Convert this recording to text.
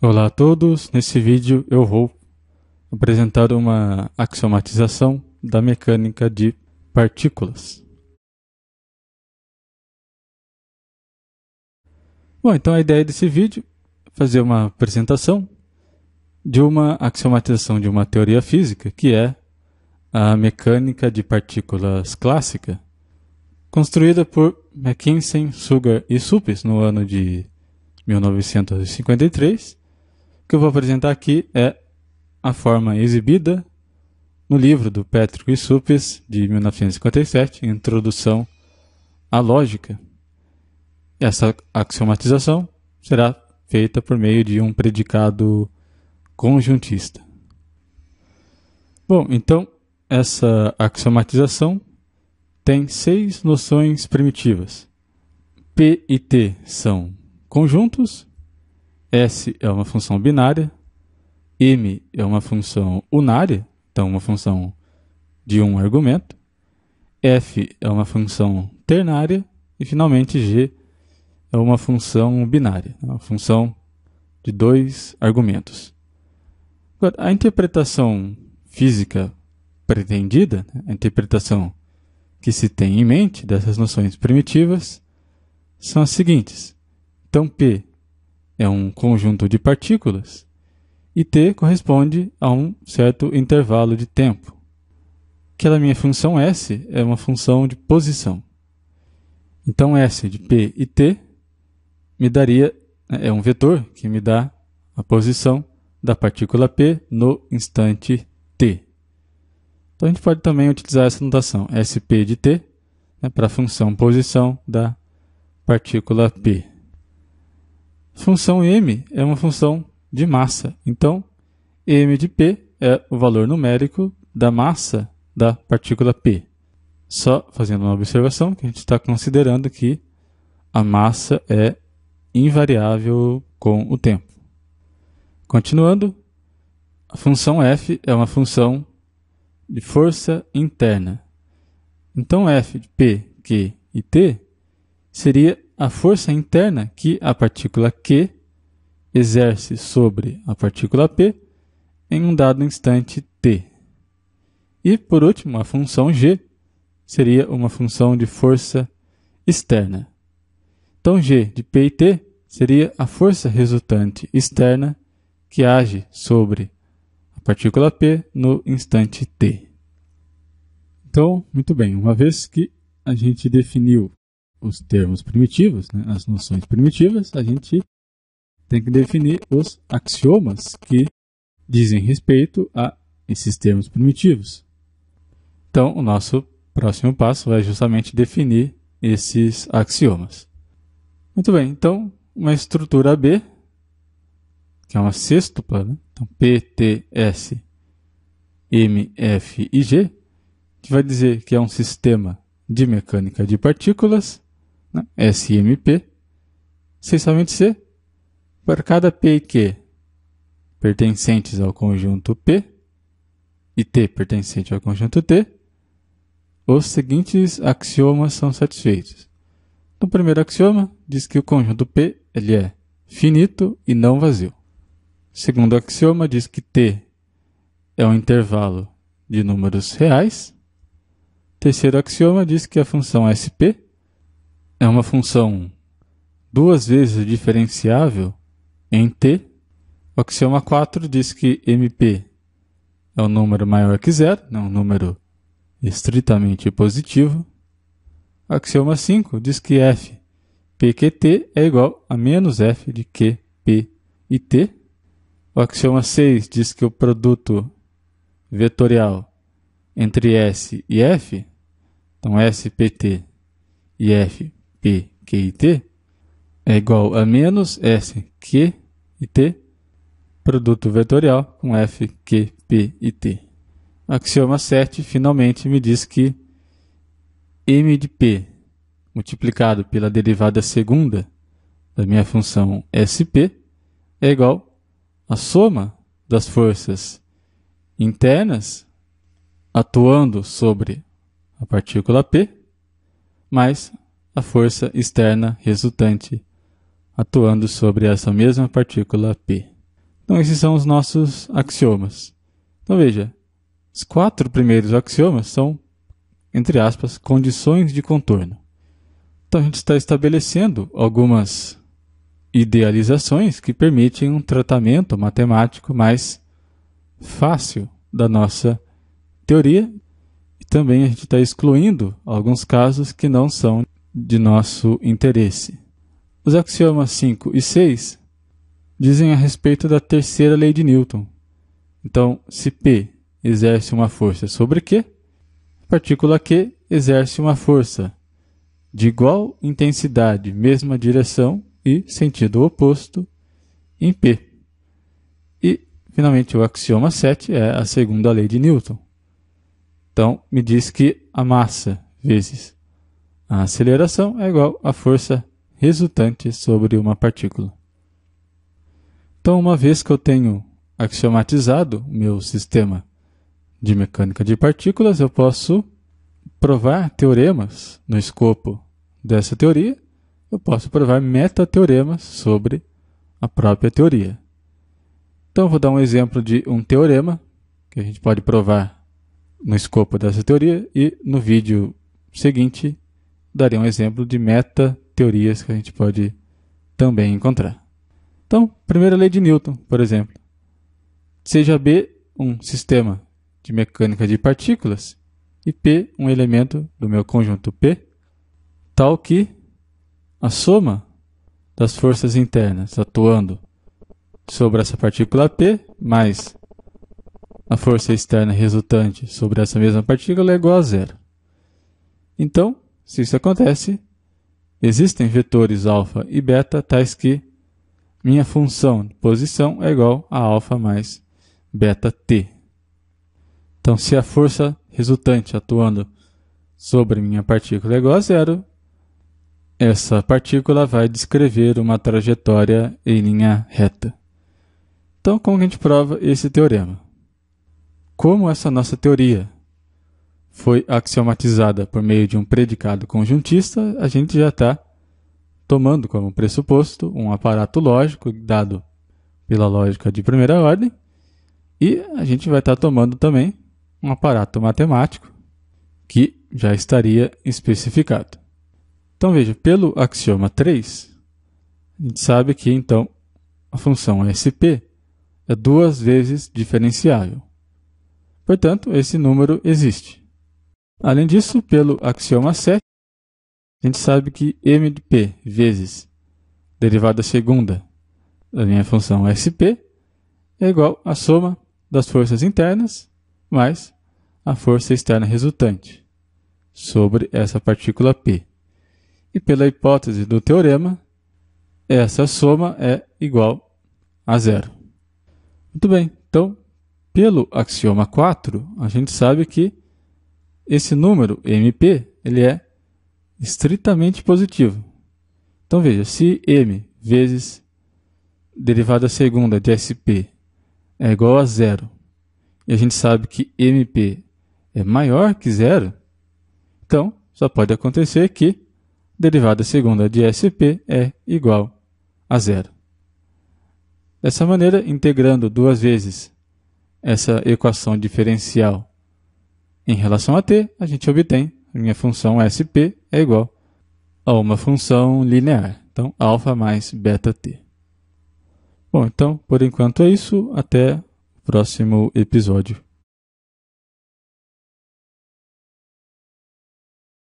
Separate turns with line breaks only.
Olá a todos, nesse vídeo eu vou apresentar uma axiomatização da mecânica de partículas. Bom, então a ideia desse vídeo é fazer uma apresentação de uma axiomatização de uma teoria física, que é a mecânica de partículas clássica, construída por Mackensen, Sugar e Supes no ano de 1953. O que eu vou apresentar aqui é a forma exibida no livro do Patrick e Supes, de 1957, Introdução à Lógica. Essa axiomatização será feita por meio de um predicado conjuntista. Bom, então, essa axiomatização tem 6 noções primitivas. P e T são conjuntos, S é uma função binária, M é uma função unária, então uma função de um argumento, F é uma função ternária e, finalmente, G é uma função binária, uma função de 2 argumentos. Agora, a interpretação física pretendida, a interpretação que se tem em mente dessas noções primitivas, são as seguintes. Então, P é um conjunto de partículas e T corresponde a um certo intervalo de tempo. Aquela minha função S é uma função de posição. Então, S de P e T me daria, é um vetor que me dá a posição da partícula P no instante T. Então, a gente pode também utilizar essa notação, SP de T, para a função posição da partícula P. Função M é uma função de massa. Então, M de P é o valor numérico da massa da partícula P. Só fazendo uma observação, que a gente está considerando que a massa é invariável com o tempo. Continuando, a função F é uma função de força interna. Então, F de P, Q e T seria a força interna que a partícula Q exerce sobre a partícula P em um dado instante T. E, por último, a função G seria uma função de força externa. Então, G de P e T seria a força resultante externa que age sobre a partícula P no instante T. Então, muito bem, uma vez que a gente definiu os termos primitivos, as noções primitivas, a gente tem que definir os axiomas que dizem respeito a esses termos primitivos. Então, o nosso próximo passo é justamente definir esses axiomas. Muito bem, então, uma estrutura B, que é uma sextupla, então P, T, S, M, F e G, que vai dizer que é um sistema de mecânica de partículas, SMP, essencialmente C, para cada P e Q pertencentes ao conjunto P e T pertencente ao conjunto T, os seguintes axiomas são satisfeitos. Então, o primeiro axioma diz que o conjunto P ele é finito e não vazio. O segundo axioma diz que T é um intervalo de números reais. O terceiro axioma diz que a função SP é uma função 2 vezes diferenciável em T. O axioma 4 diz que MP é um número maior que zero, um número estritamente positivo. O axioma 5 diz que F, P, Q, T é igual a menos F de Q, P e T. O axioma 6 diz que o produto vetorial entre S e F, então S, P, T e F, P, Q e T, é igual a menos S, Q e T, produto vetorial com F, Q, P e T. O axioma 7, finalmente, me diz que M de P multiplicado pela derivada segunda da minha função SP é igual à soma das forças internas atuando sobre a partícula P mais a força externa resultante atuando sobre essa mesma partícula P. Então esses são os nossos axiomas. Então veja, os 4 primeiros axiomas são, entre aspas, condições de contorno. Então a gente está estabelecendo algumas idealizações que permitem um tratamento matemático mais fácil da nossa teoria. E também a gente está excluindo alguns casos que não são de nosso interesse. Os axiomas 5 e 6 dizem a respeito da terceira lei de Newton. Então, se P exerce uma força sobre Q, a partícula Q exerce uma força de igual intensidade, mesma direção e sentido oposto em P. E, finalmente, o axioma 7 é a segunda lei de Newton. Então, me diz que a massa vezes a aceleração é igual à força resultante sobre uma partícula. Então, uma vez que eu tenho axiomatizado o meu sistema de mecânica de partículas, eu posso provar teoremas no escopo dessa teoria. Eu posso provar metateoremas sobre a própria teoria. Então, eu vou dar um exemplo de um teorema que a gente pode provar no escopo dessa teoria e no vídeo seguinte darei um exemplo de metateorias que a gente pode também encontrar. Então, primeira lei de Newton, por exemplo. Seja B um sistema de mecânica de partículas e P um elemento do meu conjunto P, tal que a soma das forças internas atuando sobre essa partícula P mais a força externa resultante sobre essa mesma partícula é igual a zero. Então, se isso acontece, existem vetores alfa e beta tais que minha função de posição é igual a alfa mais beta t. Então, se a força resultante atuando sobre minha partícula é igual a zero, essa partícula vai descrever uma trajetória em linha reta. Então, como que a gente prova esse teorema? Como essa nossa teoria foi axiomatizada por meio de um predicado conjuntista, a gente já está tomando como pressuposto um aparato lógico dado pela lógica de primeira ordem, e a gente vai estar tomando também um aparato matemático que já estaria especificado. Então veja, pelo axioma 3, a gente sabe que então a função SP é 2 vezes diferenciável. Portanto, esse número existe. Além disso, pelo axioma 7, a gente sabe que m de p vezes derivada segunda da minha função SP é igual à soma das forças internas mais a força externa resultante sobre essa partícula P. E pela hipótese do teorema, essa soma é igual a zero. Muito bem, então, pelo axioma 4, a gente sabe que esse número MP ele é estritamente positivo. Então veja, se m vezes derivada segunda de SP é igual a zero, e a gente sabe que MP é maior que zero, então só pode acontecer que derivada segunda de SP é igual a zero. Dessa maneira, integrando 2 vezes essa equação diferencial em relação a t, a gente obtém a minha função SP é igual a uma função linear. Então, alfa mais beta t. Bom, então, por enquanto é isso. Até o próximo episódio.